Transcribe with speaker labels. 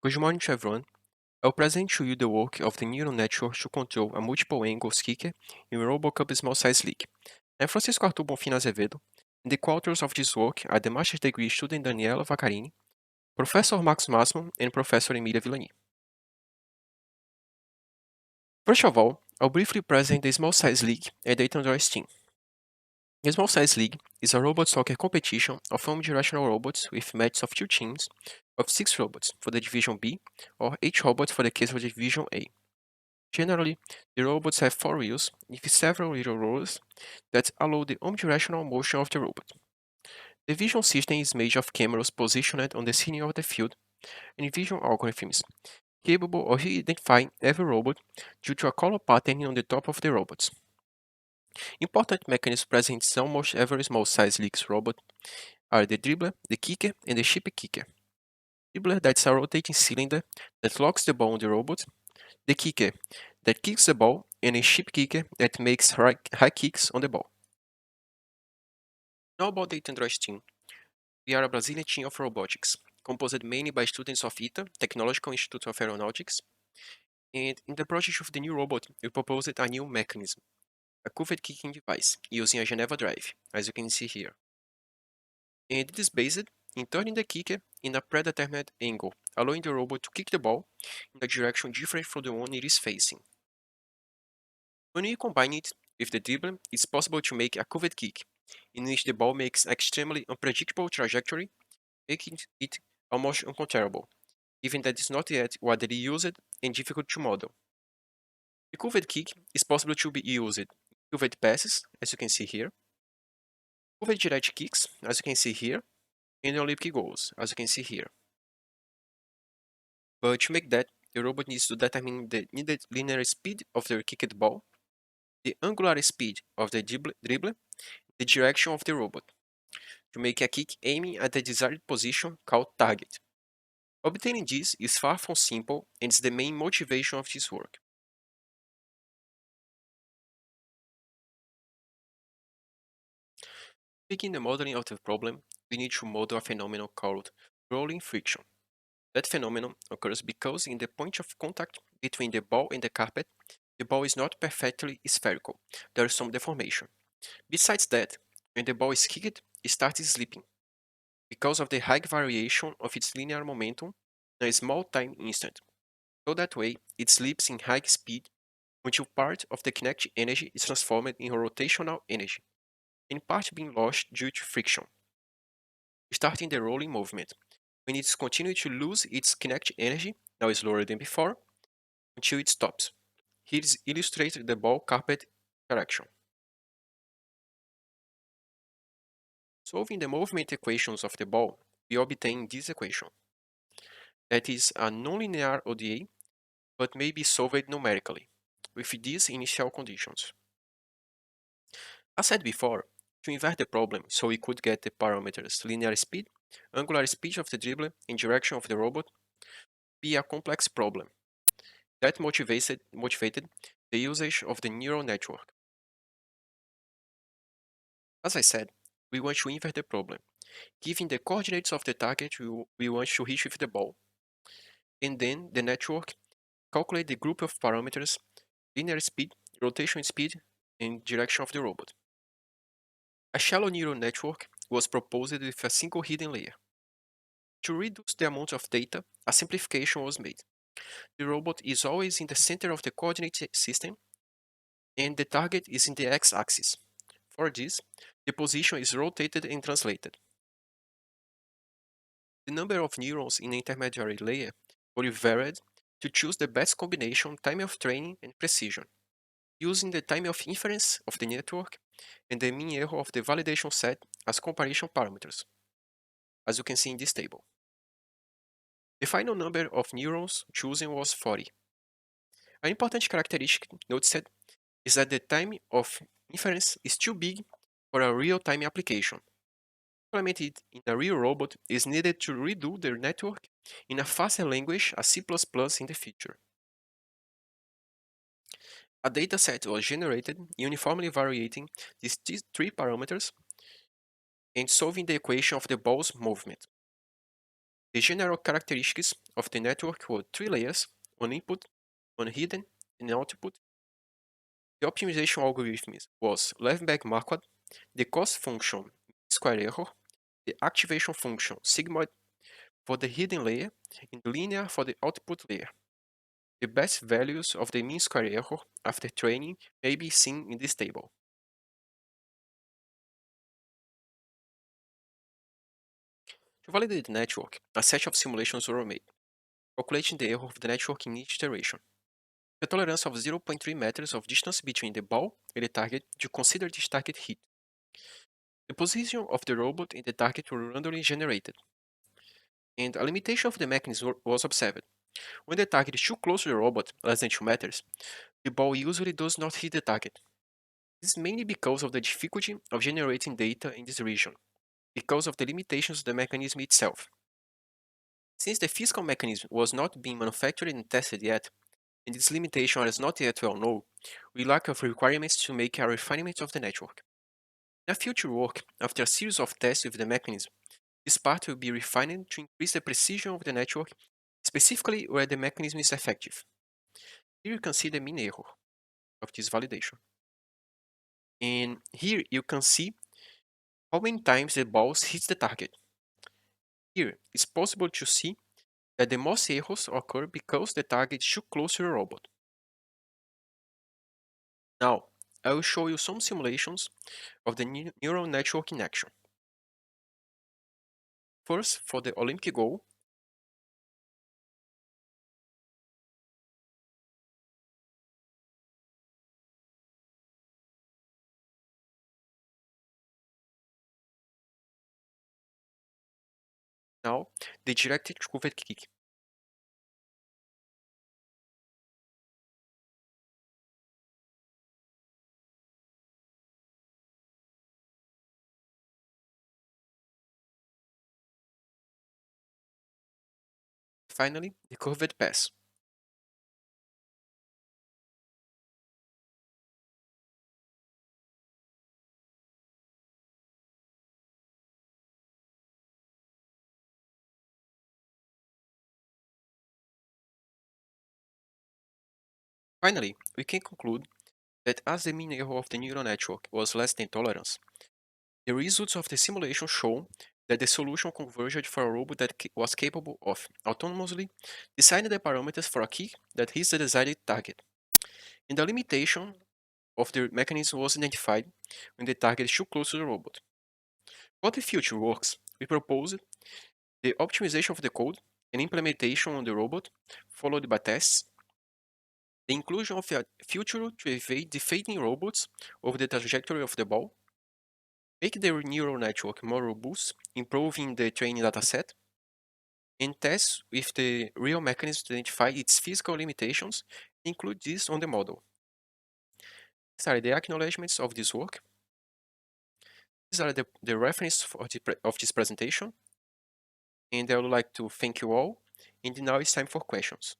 Speaker 1: Good morning to everyone. I'll present to you the work of the neural network to control a multiple angles kicker in RoboCup small size league. I'm Francisco Arthur Bonfim Azevedo, and the co-authors of this work are the master's degree student Daniela Vaccarini, Professor Max Massimo, and Professor Emilia Villani. First of all, I'll briefly present the small size league and the Android team. The small size league is a robot soccer competition of omnidirectional robots with matches of two teams of 6 robots for the Division B or 8 robots for the case of the Division A. Generally, the robots have 4 wheels with several little rollers that allow the omnidirectional motion of the robot. The vision system is made of cameras positioned on the center of the field and vision algorithms capable of identifying every robot due to a color pattern on the top of the robots. Important mechanisms present in almost every small-size league's robot are the dribbler, the kicker, and the ship kicker. Dribbler, that's a rotating cylinder that locks the ball on the robot. The kicker that kicks the ball, and a ship kicker that makes high kicks on the ball. Now about the Android team. We are a Brazilian team of robotics, composed mainly by students of ITA, Technological Institute of Aeronautics, and in the project of the new robot, we proposed a new mechanism, a curved kicking device, using a Geneva drive, as you can see here. And it is based in turning the kicker in a predetermined angle, allowing the robot to kick the ball in a direction different from the one it is facing. When you combine it with the dribbler, it's possible to make a curved kick, in which the ball makes an extremely unpredictable trajectory, making it almost uncontrollable, given that it's not yet widely used and difficult to model. The curved kick is possible to be used in curved passes, as you can see here, curved direct kicks, as you can see here, and Olympic goals, as you can see here. But to make that, the robot needs to determine the needed linear speed of the kicked ball, the angular speed of the dribbler, the direction of the robot, to make a kick aiming at the desired position called target. Obtaining this is far from simple and is the main motivation of this work. Begin the modeling of the problem, we need to model a phenomenon called rolling friction. That phenomenon occurs because in the point of contact between the ball and the carpet, the ball is not perfectly spherical, there is some deformation. Besides that, when the ball is kicked, it starts slipping, because of the high variation of its linear momentum in a small time instant. So that way, it slips in high speed until part of the kinetic energy is transformed in rotational energy, in part being lost due to friction. Starting the rolling movement, when it continues to lose its kinetic energy, now slower than before, until it stops. Here is illustrated the ball carpet interaction. Solving the movement equations of the ball, we obtain this equation. That is a nonlinear ODA, but may be solved numerically, with these initial conditions. As said before, to invert the problem so we could get the parameters linear speed, angular speed of the dribbler, and direction of the robot, be a complex problem. That motivated the usage of the neural network. As I said, we want to invert the problem, giving the coordinates of the target we want to reach with the ball. And then the network calculate the group of parameters, linear speed, rotation speed, and direction of the robot. A shallow neural network was proposed with a single hidden layer. To reduce the amount of data, a simplification was made. The robot is always in the center of the coordinate system, and the target is in the x-axis. For this, the position is rotated and translated. The number of neurons in the intermediary layer will be varied to choose the best combination time of training and precision, using the time of inference of the network and the mean error of the validation set as comparison parameters, as you can see in this table. The final number of neurons chosen was 40. An important characteristic noticed is that the time of inference is too big for a real-time application. Implement it in a real robot is needed to redo the network in a faster language as C++ in the future. A dataset was generated uniformly varying these three parameters and solving the equation of the ball's movement. The general characteristics of the network were three layers: one input, one hidden, and an output. The optimization algorithm was left-back marked, the cost function square error, the activation function sigmoid for the hidden layer, and linear for the output layer. The best values of the mean square error after training may be seen in this table. To validate the network, a set of simulations were made, calculating the error of the network in each iteration. The tolerance of 0.3 meters of distance between the ball and the target to consider this target hit. The position of the robot and the target were randomly generated, and a limitation of the mechanism was observed. When the target is too close to the robot, less than 2 meters, the ball usually does not hit the target. This is mainly because of the difficulty of generating data in this region, because of the limitations of the mechanism itself. Since the physical mechanism was not being manufactured and tested yet, and its limitation is not yet well known, we lack of requirements to make a refinement of the network. In future work, after a series of tests with the mechanism, this part will be refined to increase the precision of the network, specifically where the mechanism is effective. Here you can see the mean error of this validation. And here you can see how many times the balls hit the target. Here it's possible to see that the most errors occur because the target is too close to the robot. Now, I will show you some simulations of the neural network in action. First, for the Olympic goal, now the directed curved kick. Finally, the curved pass. Finally, we can conclude that as the mean error of the neural network was less than tolerance, the results of the simulation show that the solution converged for a robot that was capable of autonomously deciding the parameters for a kick that hits the desired target. And the limitation of the mechanism was identified when the target is too close to the robot. For the future works, we proposed the optimization of the code and implementation on the robot, followed by tests, the inclusion of a feature to evade defeating robots over the trajectory of the ball, make the neural network more robust, improving the training dataset, and test with the real mechanism to identify its physical limitations, include this on the model. These are the acknowledgements of this work. These are the reference of this presentation, and I would like to thank you all, and now it's time for questions.